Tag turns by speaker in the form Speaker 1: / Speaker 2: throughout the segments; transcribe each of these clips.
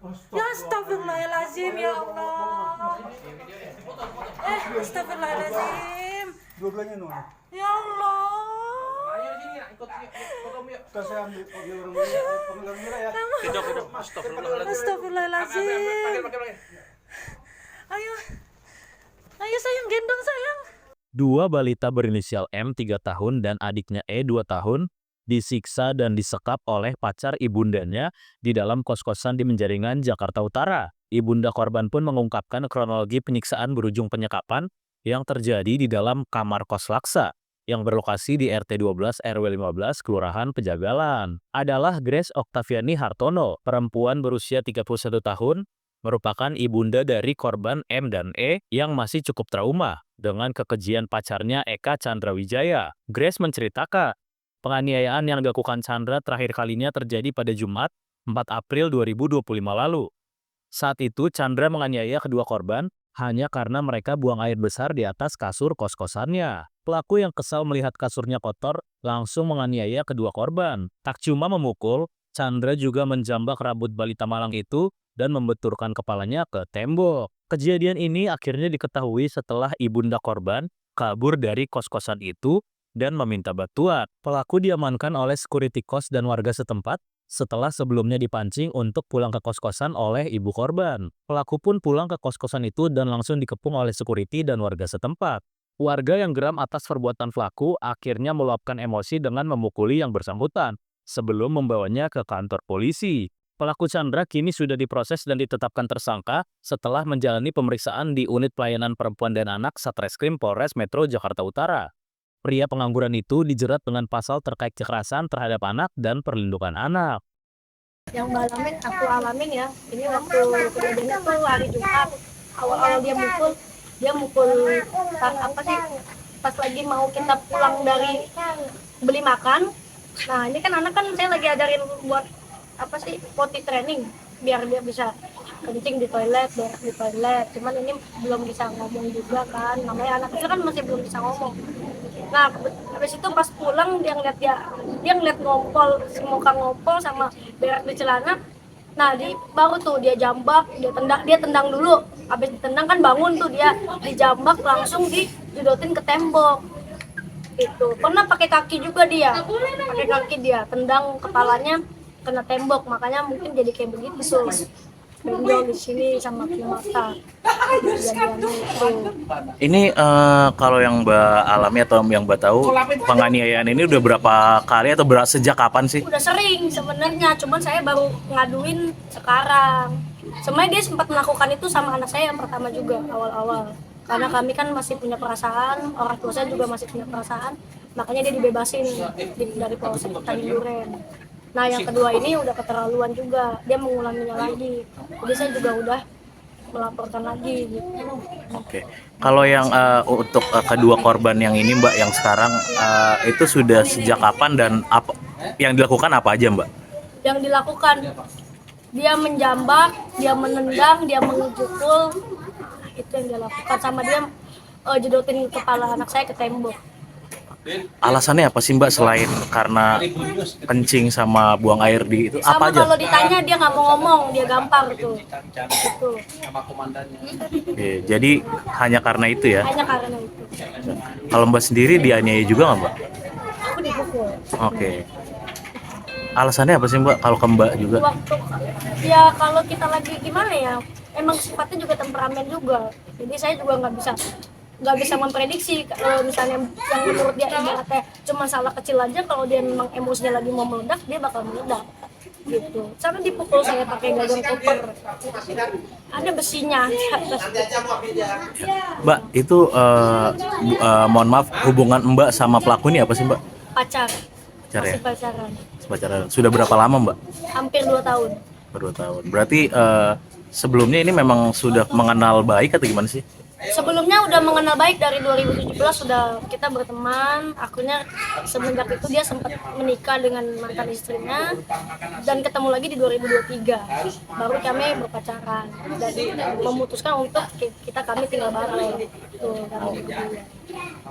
Speaker 1: Ya astagfirullahaladzim ya Allah. Astagfirullahaladzim.
Speaker 2: Dua-duanya no.
Speaker 1: Ya Allah.
Speaker 3: Ayo sini nak ikut kamu yuk.
Speaker 2: Kita saya ambil pengeluaran merah ya.
Speaker 3: Kedok. Astagfirullahaladzim.
Speaker 1: Astagfirullahaladzim.
Speaker 3: Panggil.
Speaker 1: Ayo. Ayo sayang, gendong sayang.
Speaker 4: Dua balita berinisial M 3 tahun dan adiknya E 2 tahun disiksa dan disekap oleh pacar ibundanya di dalam kos-kosan di Menjaringan, Jakarta Utara. Ibunda korban pun mengungkapkan kronologi penyiksaan berujung penyekapan yang terjadi di dalam kamar kos Laksa yang berlokasi di RT 12 RW 15 Kelurahan Pejagalan. Adalah Grace Oktaviani Hartono, perempuan berusia 31 tahun, merupakan ibunda dari korban M dan E yang masih cukup trauma dengan kekejian pacarnya Eka Chandrawijaya. Grace menceritakan, penganiayaan yang dilakukan Chandra terakhir kalinya terjadi pada Jumat, 4 April 2025 lalu. Saat itu, Chandra menganiaya kedua korban hanya karena mereka buang air besar di atas kasur kos-kosannya. Pelaku yang kesal melihat kasurnya kotor langsung menganiaya kedua korban. Tak cuma memukul, Chandra juga menjambak rambut balita malang itu dan membenturkan kepalanya ke tembok. Kejadian ini akhirnya diketahui setelah ibunda korban kabur dari kos-kosan itu dan meminta bantuan. Pelaku diamankan oleh security kos dan warga setempat setelah sebelumnya dipancing untuk pulang ke kos-kosan oleh ibu korban. Pelaku pun pulang ke kos-kosan itu dan langsung dikepung oleh security dan warga setempat. Warga yang geram atas perbuatan pelaku akhirnya meluapkan emosi dengan memukuli yang bersangkutan sebelum membawanya ke kantor polisi. Pelaku Chandra kini sudah diproses dan ditetapkan tersangka setelah menjalani pemeriksaan di Unit Pelayanan Perempuan dan Anak Satreskrim Polres Metro Jakarta Utara. Pria pengangguran itu dijerat dengan pasal terkait kekerasan terhadap anak dan perlindungan anak.
Speaker 5: Yang aku alamin ya, ini waktu kejadiannya tuh hari Jumat. Awal-awal dia mukul apa sih, pas lagi mau kita pulang dari beli makan. Nah ini kan anak kan saya lagi ajarin buat apa sih, potty training biar dia bisa kencing di toilet, berak di toilet. Cuman ini belum bisa ngomong juga kan, namanya anak kecil kan masih belum bisa ngomong. Nah habis itu pas pulang dia ngeliat ngompol, muka ngompol sama berak di celana. Nah baru tuh dia jambak, dia tendang dulu. Habis ditendang kan bangun tuh, dia dijambak langsung dijodotin ke tembok. Itu pernah pakai kaki juga, pakai kaki dia tendang kepalanya kena tembok, makanya mungkin jadi kayak begitu tuh, benjol di sini sama di mata.
Speaker 4: Ini kalau yang Mbak alami atau yang Mbak tahu, penganiayaan ini udah berapa kali atau sejak kapan sih?
Speaker 5: Udah sering sebenarnya, cuman saya baru ngaduin sekarang. Sebenarnya dia sempat melakukan itu sama anak saya yang pertama juga awal-awal. Karena kami kan masih punya perasaan, orang tua saya juga masih punya perasaan, makanya dia dibebasin dari Polsek Tanjung Duren. Nah yang kedua ini udah keterlaluan juga, dia mengulanginya lagi. Jadi saya juga udah melaporkan lagi gitu.
Speaker 4: Oke. Kalau yang untuk kedua korban yang ini Mbak, yang sekarang itu sudah sejak kapan dan apa yang dilakukan apa aja Mbak?
Speaker 5: Yang dilakukan, dia menjambak, dia menendang, dia mengepukul, itu yang dia lakukan, sama dia jedotin kepala anak saya ke tembok.
Speaker 4: Alasannya apa sih Mbak selain karena kencing sama buang air di itu,
Speaker 5: Sama
Speaker 4: apa aja?
Speaker 5: kalau ditanya dia nggak mau ngomong, dia gampar tuh. Gitu.
Speaker 4: Oke, jadi hanya karena itu ya?
Speaker 5: Hanya karena itu.
Speaker 4: Kalau Mbak sendiri dianiaya juga nggak Mbak?
Speaker 5: Aku dipukul.
Speaker 4: Oke. Alasannya apa sih Mbak kalau ke Mbak juga?
Speaker 5: Waktu ya kalau kita lagi gimana ya, emang sifatnya juga temperamen juga. Jadi saya juga nggak bisa memprediksi misalnya yang menurut dia ibaratnya cuma salah kecil aja, kalau dia memang emosinya lagi mau meledak, dia bakal meledak gitu. Sampai dipukul saya pakai gagang koper, ada besinya di atas.
Speaker 4: Mbak, itu mohon maaf, hubungan Mbak sama pelaku ini apa sih Mbak?
Speaker 5: Pacar,
Speaker 4: Pacar ya?
Speaker 5: masih pacaran,
Speaker 4: Pacaran. Sudah berapa lama Mbak?
Speaker 5: hampir 2 tahun.
Speaker 4: Berdua tahun. Berarti sebelumnya ini memang sudah mengenal baik atau gimana sih?
Speaker 5: Sebelumnya udah mengenal baik dari 2017, sudah kita berteman. Akhirnya semenjak itu dia sempat menikah dengan mantan istrinya dan ketemu lagi di 2023. Baru kami berpacaran dan memutuskan untuk kami tinggal bareng. Tuh, kami berdua.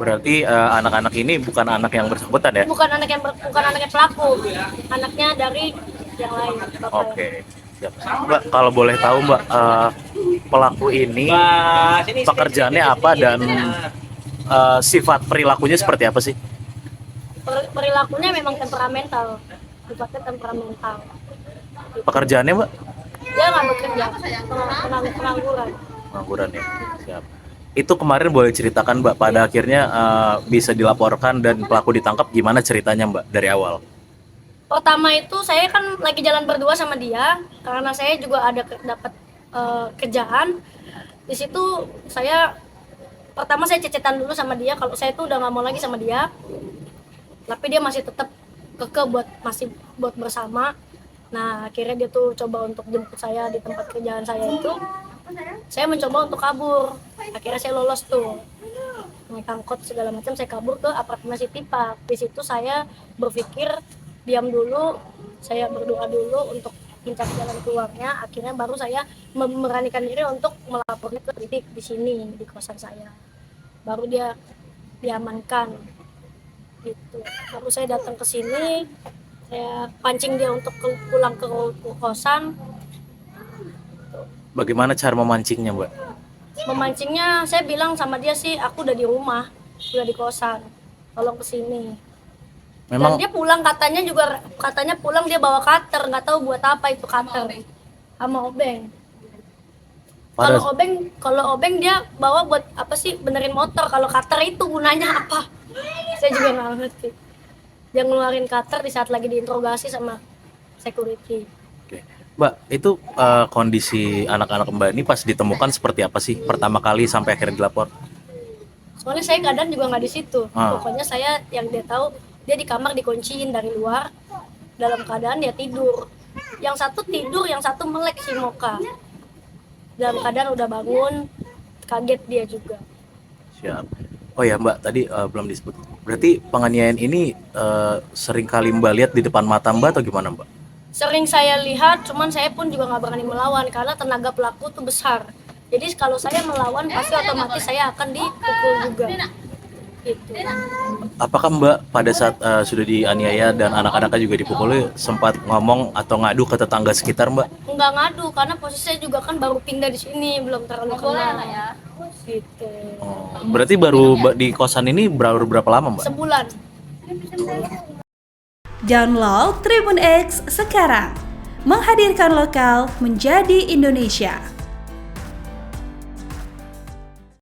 Speaker 4: Berarti anak-anak ini bukan anak yang bersangkutan ya?
Speaker 5: Bukan anaknya pelaku, anaknya dari yang lain.
Speaker 4: Oke. Siap. Mbak, kalau boleh tahu Mbak, pelaku ini pekerjaannya apa dan sifat perilakunya seperti apa sih?
Speaker 5: Perilakunya memang temperamental, sifatnya temperamental.
Speaker 4: Pekerjaannya Mbak?
Speaker 5: Dia nggak bekerja, pengangguran.
Speaker 4: Pengangguran ya. Siap. Itu kemarin boleh ceritakan Mbak, pada akhirnya bisa dilaporkan dan pelaku ditangkap, gimana ceritanya Mbak dari awal?
Speaker 5: Pertama itu saya kan lagi jalan berdua sama dia, karena saya juga ada dapat kerjaan. Di situ pertama saya cecetan dulu sama dia kalau saya tuh udah nggak mau lagi sama dia, tapi dia masih tetap kekeh buat bersama. Nah akhirnya dia tuh coba untuk jemput saya di tempat kerjaan saya itu. Saya mencoba untuk kabur, akhirnya saya lolos tuh naik angkot segala macam, saya kabur ke apartemen City Park. Di situ saya berpikir diam dulu, saya berdoa dulu untuk mencari jalan keluarnya. Akhirnya baru saya memberanikan diri untuk melapor ke titik di sini di kosan saya. Baru dia diamankan gitu. Baru saya datang ke sini, saya pancing dia untuk pulang ke kosan.
Speaker 4: Bagaimana cara memancingnya Mbak?
Speaker 5: Memancingnya saya bilang sama dia sih, aku udah di rumah, udah di kosan, tolong kesini.
Speaker 4: Memang
Speaker 5: Dan dia pulang katanya pulang dia bawa cutter, nggak tahu buat apa itu cutter, sama obeng. Kalau obeng dia bawa buat apa sih, benerin motor. Kalau cutter itu gunanya apa? Saya juga nggak ngerti. Dia ngeluarin cutter di saat lagi diinterogasi sama security.
Speaker 4: Oke. Mbak, itu kondisi anak-anak Mbak ini pas ditemukan seperti apa sih pertama kali sampai akhirnya dilapor?
Speaker 5: Soalnya saya kadang juga nggak di situ. Pokoknya saya yang dia tahu, dia di kamar dikunciin dari luar, dalam keadaan dia tidur. Yang satu tidur, yang satu melek si Moka. Dalam keadaan udah bangun, kaget dia juga.
Speaker 4: Siap. Oh ya Mbak, tadi belum disebut. Berarti penganiayaan ini sering kali Mbak lihat di depan mata Mbak atau gimana Mbak?
Speaker 5: Sering saya lihat, cuman saya pun juga nggak berani melawan karena tenaga pelaku tuh besar. Jadi kalau saya melawan pasti otomatis saya akan dipukul juga. Gitu.
Speaker 4: Apakah Mbak pada saat sudah dianiaya dan anak-anaknya juga dipukuli sempat ngomong atau ngadu ke tetangga sekitar Mbak?
Speaker 5: Nggak ngadu karena posisi saya juga kan baru pindah di sini, belum terlalu kenal. Gitu.
Speaker 4: Berarti baru di kosan ini berapa lama Mbak?
Speaker 5: Sebulan.
Speaker 1: Download Tribun X sekarang. Menghadirkan lokal menjadi Indonesia.